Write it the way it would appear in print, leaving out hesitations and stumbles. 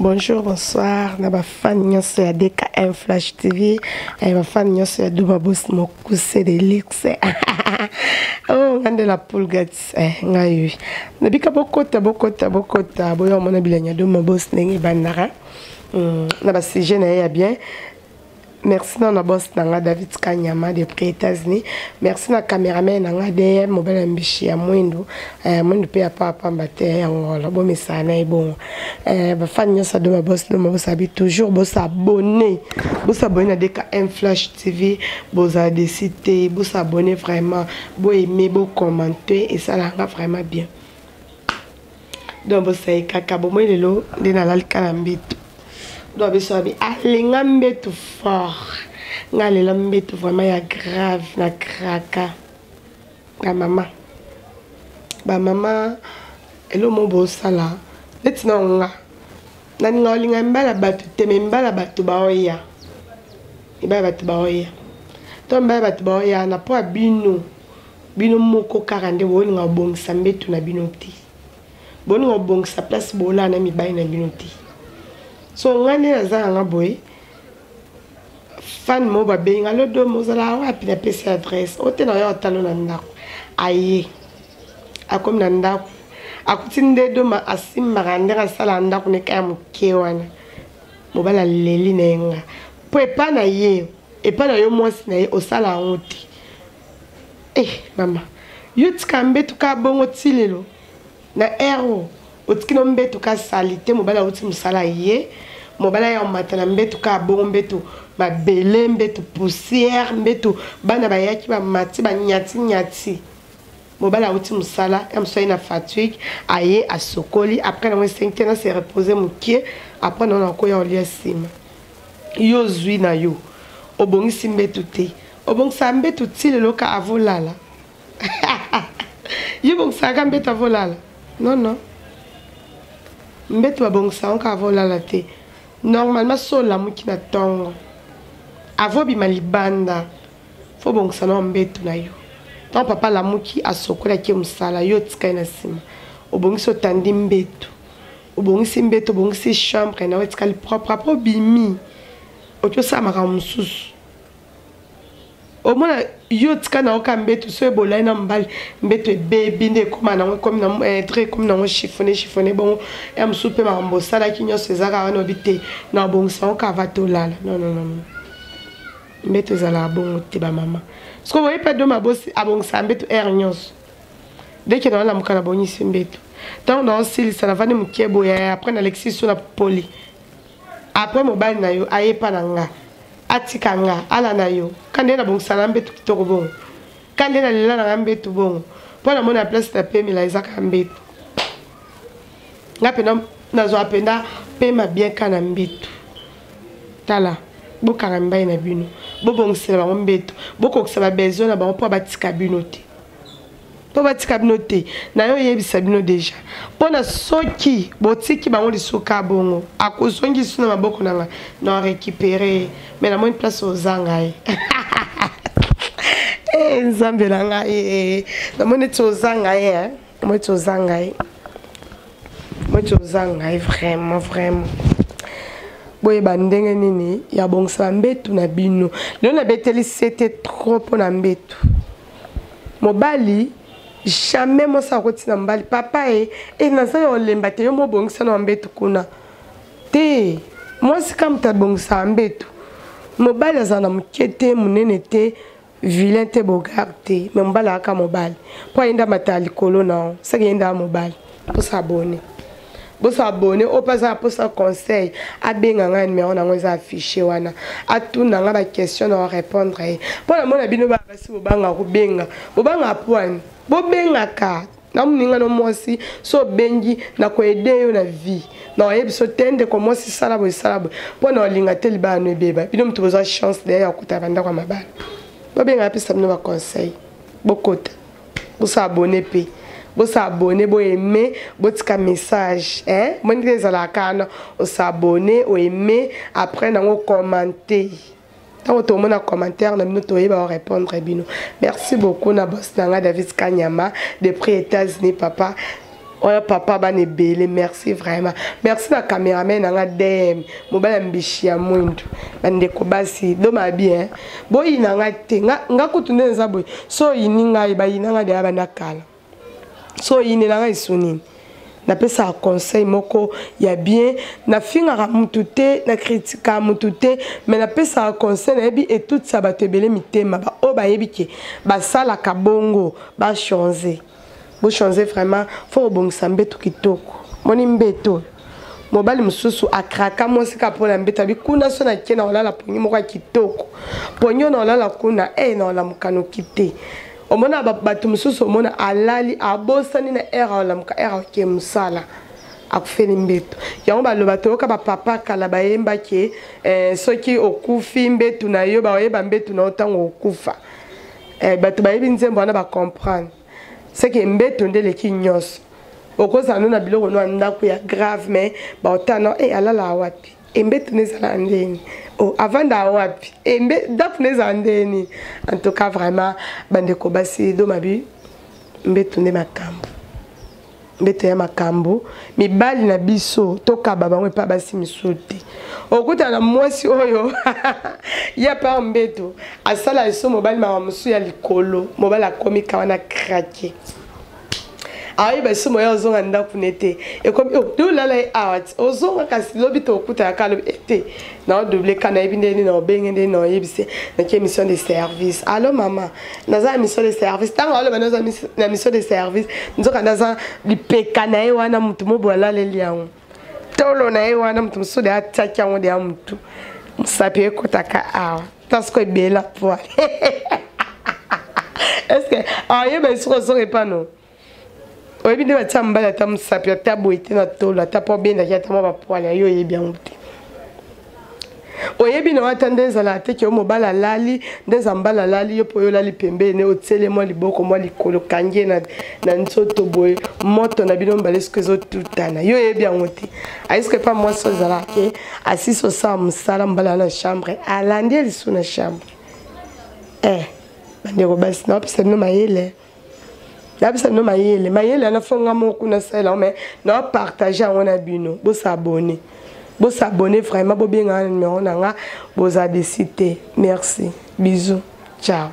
Bonjour, bonsoir. Na ba fan nyonso ya DKM Flash TV. Ba fan nyonso ya Duma Boss Mokuse de luxe. Oh, ngande la pulgats. Ngayi. Na bika bokota. Boyo mona bilenya Duma Boss ndenge banara. Na ba sujet na ya bien. Merci na boss nanga David Kanyama depuis États-Unis. Merci na caméraman nanga DM mobile mbishi ya Mwindu. Mwindu pe ya papa mbate ya ngola. Bo mesana e bon. Ba fan nyosa Duma Boss abi toujours bo s'abonner. Bo s'abonner na DKM Flash TV, bo za décider, bo s'abonner vraiment, bo aimer, bo commenter et ça là vraiment bien. Donc bo sai kaka bo mo lelo ndina lalika mbito. Donc, je suis allé tout fort. Je suis tout vraiment grave, na kraka. Ma maman. Ma maman, elle est mon boss là. Maintenant, on a une batu temembala batu baoya. Iba batu baoya. Donc, batu baoya na po bino. Bino moko karande woni nga bong sambetu na bino ti. Boni nga bong sa place bola na mi bay na bino ti. So ngane azanga boy fan mo ba benga lo do mozala wapi na pesa adresse otena yo talo na ndako aye akom na ndako akutinde do ma asimba randera sala ndako ne kaya mukewana mobala leli nenga po epa na ye epa na yo mwasi na ye osala ngoti mama yutka mbetu ka bongo tilelo na ero otikino mbetu ka salite mobala uti musala ye mobala ya matana mbetu ka bongo mbetu ba belé mbetu poussière mbetu bana bayaki ba mati ba nyati mobala uti musala ya msoyi na fatigue aye asokoli après na 5 temps se reposer mukie après na ko ya olia sima yo zui na yo obongisi mbetu te obongisa mbetu tilelo ka avolala yo bongisa ka mbetu avolala non mbetu abongisa on ka avolala te normalement so la muki na tongo avobi malibanda fo bongisa na mbetu na yo ton papa la muki asokola ki musala yo tika na sima obongisa tandi mbetu obongisi mbetu obongisi chambre na wetika li propre bimi otyo sa maka mususu omona yo tika na oka mbetu so ebola na mbali mbetu baby nde koma na comme na très comme na chiffonné bon ya msupe mambo sala kinyo sezaka wana obite na bongisa oka vatolala non mbetu zala bongo te ba mama sko boye pa do mabosi abongisa mbetu nyonso dès que na mukana bongisi mbetu tant na osili ça va ne mukebo ya après na Alexis sur la poli après mobile na yo ayepa na nga atikanga ala na yo kande na bongisa na mbetu kitoko bongo kande na lela na mbetu bongo pona mona place ta pe mila izaka mbetu ngape na zo apenda pe ma bien kana mbetu tala bokanga mbai na bino bobongisa ba mbetu bokokisa ba besoin na ba po batika bino te to batika bino te na yo yebisa bino deja pona soki botiki bango lisuka bongo akozongi suna maboko na récupérer mais na mo une place aux zangai nzambe na ngai na mo net aux zangai mo net aux zangai vraiment boye bandenge nini ya bongisa mbetu na bino lelo na beteli c'était trop pona mbetu mobali jamais mo sa kotina mbali papa naza yo lemba te yo mo bongisa na mbetu kuna te moi si kam ta bongisa mbetu mobali azana mukete munene te vilain te bogard te mais mobali aka mobali po yenda matali kolo na ça yenda mobali pour s'abonner au passage pour ça conseil a benga nga numéro na ngoza affiché wana atuna nga ba question na répondre pour la mona bino ba kasi bobanga ko bobanga point bobenga ka na muninga no mosi so bengi na ko aider yo na vie na yebiso tende ko mosi salabo pour na linga teli ba no beba bino mtuza chance de ya kuta banda kwa mabana bobenga pesa bino ba conseil bokota s'abonner pe s'abonner, aimer, botika message, moi les à la canne, s'abonner, aimer, après on commenter. Tant que monde a commentaire, on va répondre bino. Merci beaucoup na boss nanga David Kanyama depuis États-Unis papa. oya papa bane belé merci vraiment merci na caméraman nga DM mobala mbishi ya mwindu bande ko basi do ma bien boyi na nga te nga kutunde nza boyi so yini nga ba yina nga de abana kala so yini na nga isuni na pesa conseil moko ya bien na finga mutu te na critique mutu te mais na pesa conseil na bi et tout ça ba tebele mitema ba o ba yebike ba sala ka bongo ba changer bo changer vraiment faut bongisa mbeto kitoko moni mbeto mobali mususu akraka mosika pona mbeta bi kuna so na kena olala pongi moko kitoko ponyo na olala kuna na ola mukano kite omona bato mususu omona alali abosani na era ola muka era ke musala akufeli mbeto yango baloba toyoka bapapa kala bayemba ke soki okufi mbetu na yo bayeba mbetu na otango okufa bato bayebi nzembo wana bacomprendre c'est que mbetu nde leki nyonso okoza no na biloko no ndako ya grave mais baotana alala wapi mbetu nezala ndeni avant wapi ndako nezala ndeni en tout cas vraiment bandeko basi do mabi mbetu nde makambo mbetu ya makambo mibali na biso tokaba bango epa basi misuti okuta na mwasi oyo ya pa mbetu asala eso mobali mama musu ya likolo mobali akomi kawana krake ayi ba sumo ya ozonga ndaku nete ekomi do lala awat ozonga kasi lobi to okuta ya kalo ete na double kana ebindeni na obengende na yebise na ke mission de service allo mama naza mission de service tango allo banaza na mission de service nzoka naza lipeka na ye wana mutu mobola leli yango tolo na ye wana mutu musude ataki yango de mutu musapi ekotaka awa tasko ebela poa est-ce que ayi ba siko so repano oyebi nde batia mbala ata mosapi ata boye te na tolo ata mpo obendaki ata mwa bapoale yo oyebi yango te oyebi na ata nde ezala ate ke yo mobali alali nde eza mbala alali yo mpo yo olali pembeni otiele mwa liboko mwa likolo kangie na nzoto boye moto na bino mbala esiko ezotutana yo oyebi yango te ayeske epa mwasi ozala ke asisi osala mosala mbala na chambre alandi ye lisu na chambre bandeko basi na wapesa bino mayele D'abord, no mayele na fonga moko na sala mais na partager on a bino bo s'abonner vraiment bo bien numéro nanga bo za décider merci bisous ciao.